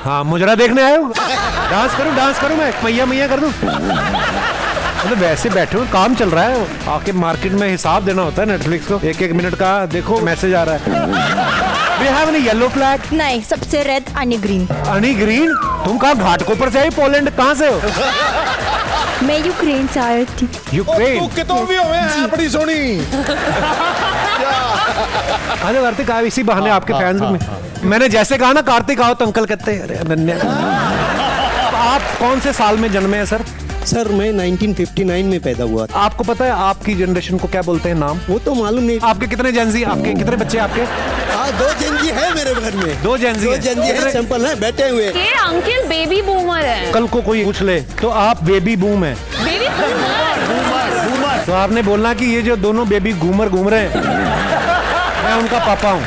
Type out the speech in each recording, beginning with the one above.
हाँ मुजरा देखने आए हो? डांस करूं मैं मैया मैया कर दूं? मतलब वैसे बैठे हो, काम चल रहा है, आके मार्केट में हिसाब देना होता है नेटफ्लिक्स को, एक मिनट का देखो मैसेज आ रहा है। We have any yellow flag? नहीं, सबसे रेड आणि ग्रीन। अनी ग्रीन? तुम कहाँ घाटकोपर से आई? पोलैंड कहाँ से हो? मैं यूक्रेन से आई थी। यूक्रेन? तू कितों भी होवे है बड़ी सोनी। अरे कार्तिक आप इसी बहाने आपके फैंस में। मैंने जैसे कहा ना कार्तिक आओ तो अंकल कहते हैं अरे अनन्या। आप कौन से साल में जन्मे हैं सर? सर मैं 1959 में पैदा हुआ था। आपको पता है आपकी जनरेशन को क्या बोलते हैं नाम? वो तो मालूम नहीं। आपके कितने जेंजी, आपके कितने बच्चे आपके? हाँ 2 जेंजी है मेरे घर में। 2 जेंजी है, सिंपल है, बैठे हुए। ये अंकल बेबी बूमर है। कल को कोई पूछ ले तो आप बेबी बूम है। Baby boomer. तो आपने बोलना कि ये जो दोनों बेबी घूमर घूम रहे हैं मैं उनका पापा हूँ।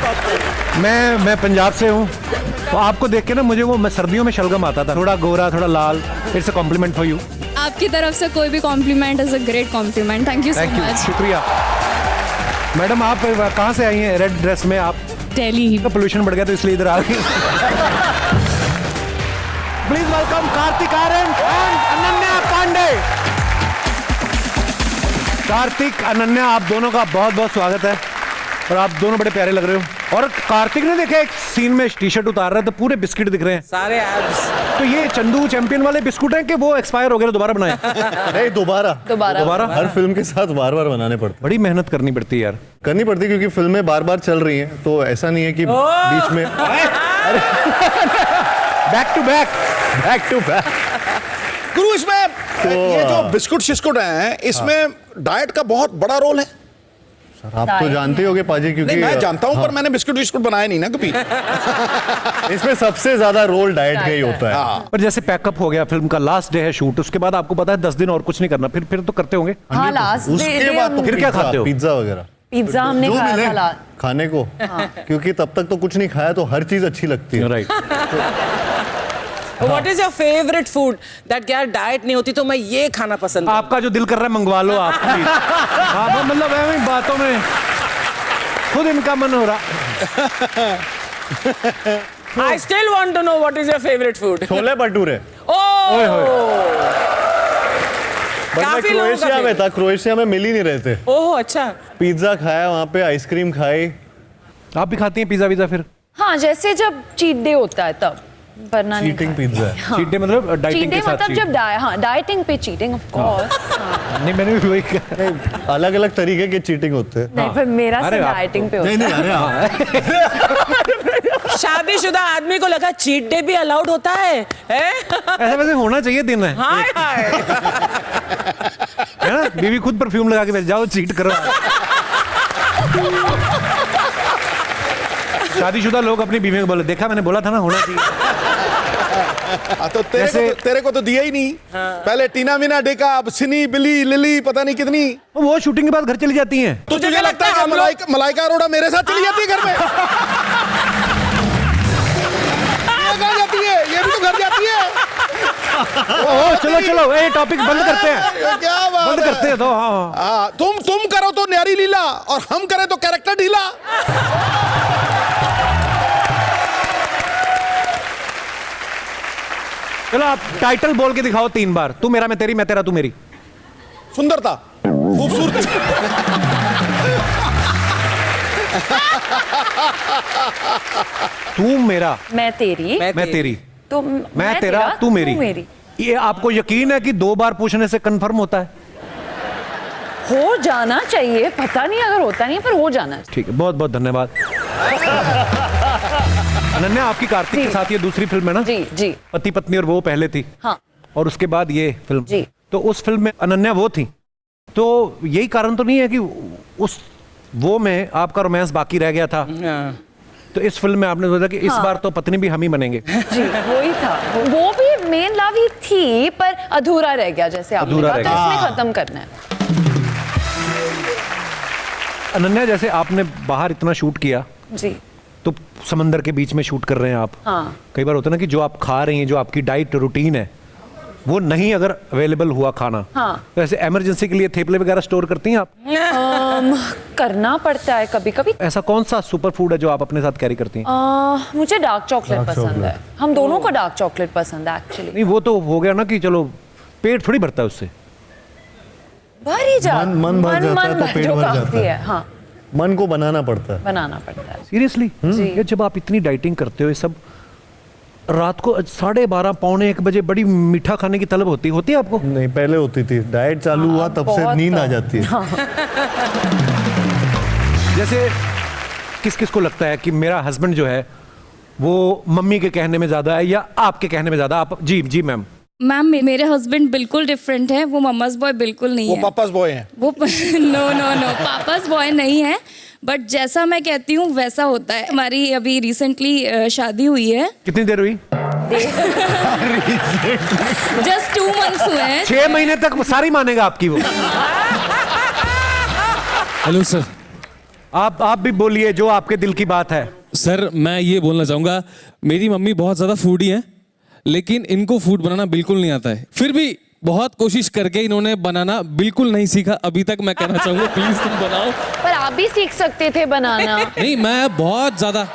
मैं पंजाब से हूँ, तो आपको देख के ना मुझे वो सर्दियों में शलगम आता था, थोड़ा गोरा थोड़ा लाल। It's a compliment for you. आपकी तरफ से कोई भी compliment is a great compliment. Thank you so much. शुक्रिया। मैडम आप कहाँ से आई हैं रेड ड्रेस में? आप दिल्ली। का पोल्यूशन बढ़ गया तो इसलिए इधर आ गई। Please welcome Kartik Aaryan and Ananya Pandey. Kartik Ananya आप दोनों का बहुत बहुत स्वागत है और आप दोनों बड़े प्यारे लग रहे हो। और कार्तिक ने देखा एक सीन में टी शर्ट उतार रहा है तो पूरे बिस्किट दिख रहे हैं सारे एब्स। तो ये चंदू चैंपियन वाले बिस्कुट हैं कि वो एक्सपायर हो गए दोबारा बनाए? नहीं दोबारा हर फिल्म के साथ बार बार बनाने पड़ते। बड़ी मेहनत करनी पड़ती है यार। करनी पड़ती क्योंकि फिल्में बार बार चल रही हैं, तो ऐसा नहीं है कि बीच में बैक टू बैक। गुरु इसमें ये जो बिस्कुट शिस्कुट हैं इसमें डाइट का बहुत बड़ा रोल है। आप तो जानते होगे पाजी, क्योंकि मैं जानता हूं पर मैंने बिस्कुट विस्कुट बनाया नहीं ना कभी। इसमें सबसे ज्यादा रोल डाइट का ही होता है। पर जैसे पैकअप हो गया, फिल्म का लास्ट डे है शूट, उसके बाद आपको पता है 10 दिन और कुछ नहीं करना, फिर तो करते होंगे। हाँ लास्ट उसके बाद तो फिर क्या खाते हो? पिज्जा वगैरह। पिज्जा हमने खाया था खाने को, क्योंकि तब तक तो कुछ नहीं खाया तो हर चीज अच्छी लगती है। Right. What is your favourite food that यार डाइट नहीं होती तो मैं ये खाना पसंद। आपका जो दिल कर रहा है मंगवा लो आप। हाँ वो मतलब ऐसी बातों में खुद इनका मन हो रहा। I still want to know what is your favourite food. Chole bhature. काफी लोगों का क्रोएशिया में था, क्रोएशिया में मिल ही नहीं रहे थे। ओह अच्छा। पिज्जा खाया वहाँ पे, आइसक्रीम खाई। आप भी खाती हैं पिज्जा विज़ा फिर? हाँ जैसे जब चीट डे होता है तब, वरना नहीं चीटिंग पिज्जा है। चीट डे मतलब डाइटिंग के साथ? मतलब जब डाइटिंग पे चीटिंग ऑफ कोर्स। नहीं मैंने भी वही कहा। अलग अलग तरीके के चीटिंग होते हैं। नहीं पर मेरा सिर्फ डाइटिंग पे होता है। नहीं अरे शादीशुदा आदमी को लगा चीट डे भी अलाउड होता है? ऐसा वैसे होना चाहिए दिन है। हाय हाय। है ना? बीवी खुद परफ्यूम लगा के भेज जाओ चीट करो। शादीशुदा लोग अपनी बीवी को बोले देखा मैंने बोला था ना होना चाहिए। तो तेरे को तो दिया ही नहीं। पहले टीना मीना डेका, अब सिनी बिली लिली पता नहीं कितनी। वो शूटिंग के बाद घर चली जाती हैं। तो तुझे लगता है मलाइका अरोड़ा मेरे साथ चली जाती है घर में? ये कहाँ जाती है? ये भी तो घर जाती है। ओह चलो ये टॉपिक बंद करते हैं। क्या बात बंद करते हैं तो। हाँ तुम करो तो न्यारी लीला और हम करें तो कैरेक्टर ढीला। चलो आप टाइटल बोल के दिखाओ 3 बार। तू मेरा मैं तेरी, मैं तेरा तू मेरी। सुंदरता, खूबसूरती। तू मेरा मैं तेरी, मैं तेरी, तो मैं तेरा तू मेरी। ये आपको यकीन है कि 2 बार पूछने से कंफर्म होता है? हो जाना चाहिए, पता नहीं अगर होता नहीं पर हो जाना चाहिए। ठीक है, बहुत बहुत धन्यवाद। अनन्या आपकी कार्तिक के साथ ये दूसरी फिल्म है ना? जी। पति पत्नी और वो पहले थी। हाँ। और उसके बाद ये फिल्म। जी। तो उस फिल्म में अनन्या वो थी, तो यही कारण तो नहीं है कि उस वो में आपका रोमांस बाकी रह गया था? तो इस फिल्म में आपने सोचा कि इस बार तो पत्नी भी हम ही बनेंगे? जी वही था। वो भी मेन लव ही थी पर अधूरा रह गया, जैसे आपने कहा, तो इसमें खत्म करना है। अनन्या जैसे आपने बाहर इतना शूट किया जी, तो समंदर के बीच में शूट कर रहे हैं आप। हाँ। कई बार होता है ना कि जो आप खा रही हैं, जो आपकी डाइट रूटीन है वो नहीं अगर अवेलेबल हुआ खाना, हाँ। तो ऐसे इमरजेंसी के लिए थेपले वगैरह स्टोर करती हैं आप? करना पड़ता है कभी कभी। ऐसा कौन सा सुपर फूड है जो आप अपने साथ कैरी करती हैं? मुझे डार्क चॉकलेट पसंद है। हम दोनों को डार्क चॉकलेट पसंद है एक्चुअली। नहीं वो तो हो गया ना कि चलो पेट थोड़ी भरता है उससे। भर ही जाता, मन भर जाता है तो पेट जो भर काफी जाता है। हाँ, मन को बनाना पड़ता है। बनाना पड़ता है। सीरियसली ये जब आप इतनी डाइटिंग करते हो ये सब, रात को 12:30 पौने 1 बजे बड़ी मीठा खाने की तलब होती है आपको? नहीं, पहले होती थी, डाइट चालू हुआ तब से बहुत नींद आ जाती है। जैसे किस किस को लगता है कि मेरा हस्बैंड जो है वो मम्मी के कहने में ज्यादा है या आपके कहने में ज्यादा? आप जी जी मैम। मैम मेरे हस्बैंड बिल्कुल डिफरेंट है, वो मम्मा's बॉय बिल्कुल नहीं वो है। पापा's बॉय हैं। वो नो पापा's बॉय नहीं है, बट जैसा मैं कहती हूँ वैसा होता है। हमारी अभी रिसेंटली शादी हुई है। कितनी देर हुई? जस्ट 2 months हुए हैं। 6 महीने तक वो सारी मानेगा आपकी वो। Hello sir. आप भी बोलिए जो आपके दिल की बात है। सर मैं ये बोलना चाहूँगा, मेरी मम्मी बहुत ज़्यादा फूडी है, लेकिन इनको फूड बनाना बिल्कुल नहीं आता है। फिर भी बहुत कोशिश करके इन्होंने बनाना बिल्कुल नहीं सीखा अभी तक। मैं कहना चाहूँगा प्लीज तुम बनाओ। पर आप भी सीख सकते थे बनाना। नहीं, मैं बहुत ज़्यादा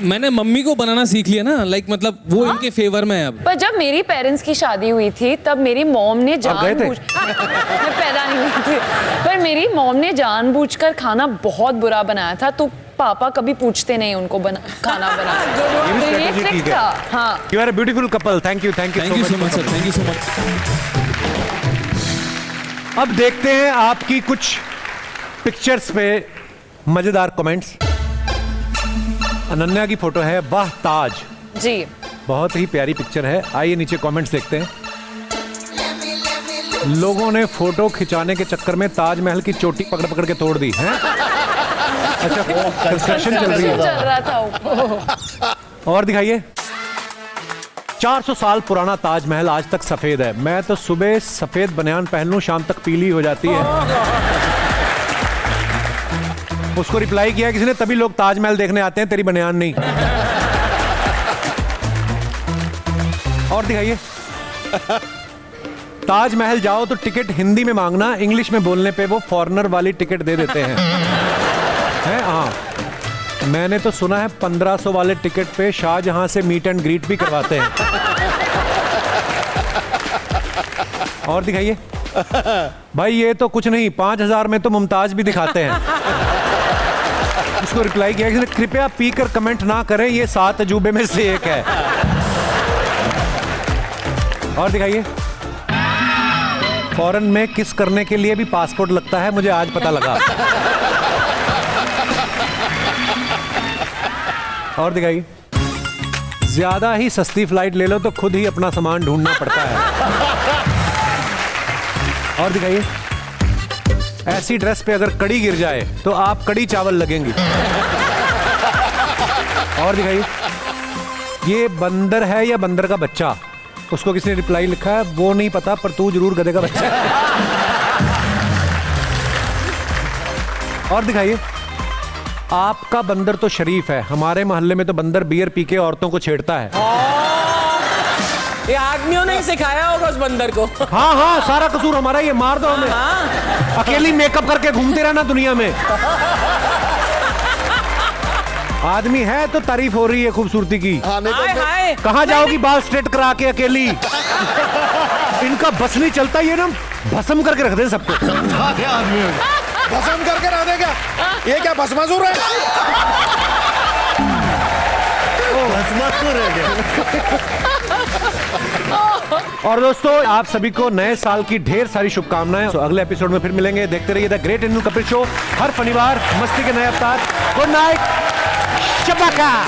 मैंने मम्मी को बनाना सीख लिया ना, लाइक मतलब वो इनके फेवर में है अब। पर जब मेरी पेरेंट्स की शादी हुई थी तब मेरी मॉम ने जानबूझ मैं पैदा नहीं हुई थी, पर मेरी मॉम ने जानबूझकर खाना बहुत बुरा बनाया था, तो पापा कभी पूछते नहीं उनको खाना बनाना। ये ट्रिक था। हाँ, you are a beautiful couple. Thank you thank you so much sir, thank you so much. अब देखते हैं आपकी कुछ पिक्चर्स पे मजेदार कमेंट्स। अनन्या की फोटो है, वाह ताज जी, बहुत ही प्यारी पिक्चर है। आइए नीचे कमेंट्स देखते हैं। लोगों ने फोटो खिंचाने के चक्कर में ताजमहल की चोटी पकड़ पकड़ के तोड़ दी है। अच्छा, कंस्ट्रक्शन चल रही है। चल रहा था ऊपर। और दिखाइए। 400 साल पुराना ताजमहल आज तक सफेद है। मैं तो सुबह सफेद बनियान पहन लूं, शाम तक पीली हो जाती है। उसको रिप्लाई किया किसी ने, तभी लोग ताजमहल देखने आते हैं, तेरी बनियान नहीं। और दिखाइए। ताजमहल जाओ तो टिकट हिंदी में मांगना, इंग्लिश में बोलने पे वो फॉरेनर वाली टिकट दे देते हैं। हैं? हाँ, मैंने तो सुना है 1500 वाले टिकट पे शाहजहां से मीट एंड ग्रीट भी करवाते हैं। और दिखाइए। भाई ये तो कुछ नहीं, 5000 में तो मुमताज भी दिखाते हैं। उसको रिप्लाई किया किसी ने, कृपया पीकर कमेंट ना करें, ये 7 अजूबे में से एक है। और दिखाइए। फॉरेन में किस करने के लिए भी पासपोर्ट लगता है, मुझे आज पता लगा। और दिखाइए। ज्यादा ही सस्ती फ्लाइट ले लो तो खुद ही अपना सामान ढूंढना पड़ता है। और दिखाइए। ऐसी ड्रेस पे अगर कड़ी गिर जाए तो आप कड़ी चावल लगेंगी। और दिखाइए। ये बंदर है या बंदर का बच्चा? उसको किसने रिप्लाई लिखा है, वो नहीं पता, पर तू जरूर गधे का बच्चा है। और दिखाइए। आपका बंदर तो शरीफ है, हमारे मोहल्ले में तो बंदर बियर पी के औरतों को छेड़ता है। ये आदमियों ने सिखाया होगा उस बंदर को। हाँ हाँ, सारा कसूर हमारा, ये मार दो हमें। अकेली मेकअप करके घूमते रहना दुनिया में। आदमी है तो तारीफ हो रही है खूबसूरती की। हाय कहाँ जाओगी बाल स्ट्रेट करा के अकेली? इनका बस नहीं चलता, ये ना भस्म करके रख दे सबको। भस्म करके रख दे क्या? ये क्या भस्मासुर है? भस्मासुर है क्या? और दोस्तों, आप सभी को नए साल की ढेर सारी शुभकामनाएं। तो अगले एपिसोड में फिर मिलेंगे। देखते रहिए the great Indian Kapil show, हर शनिवार मस्ती के नए अवतार। गुड नाइट, शब्बा खैर।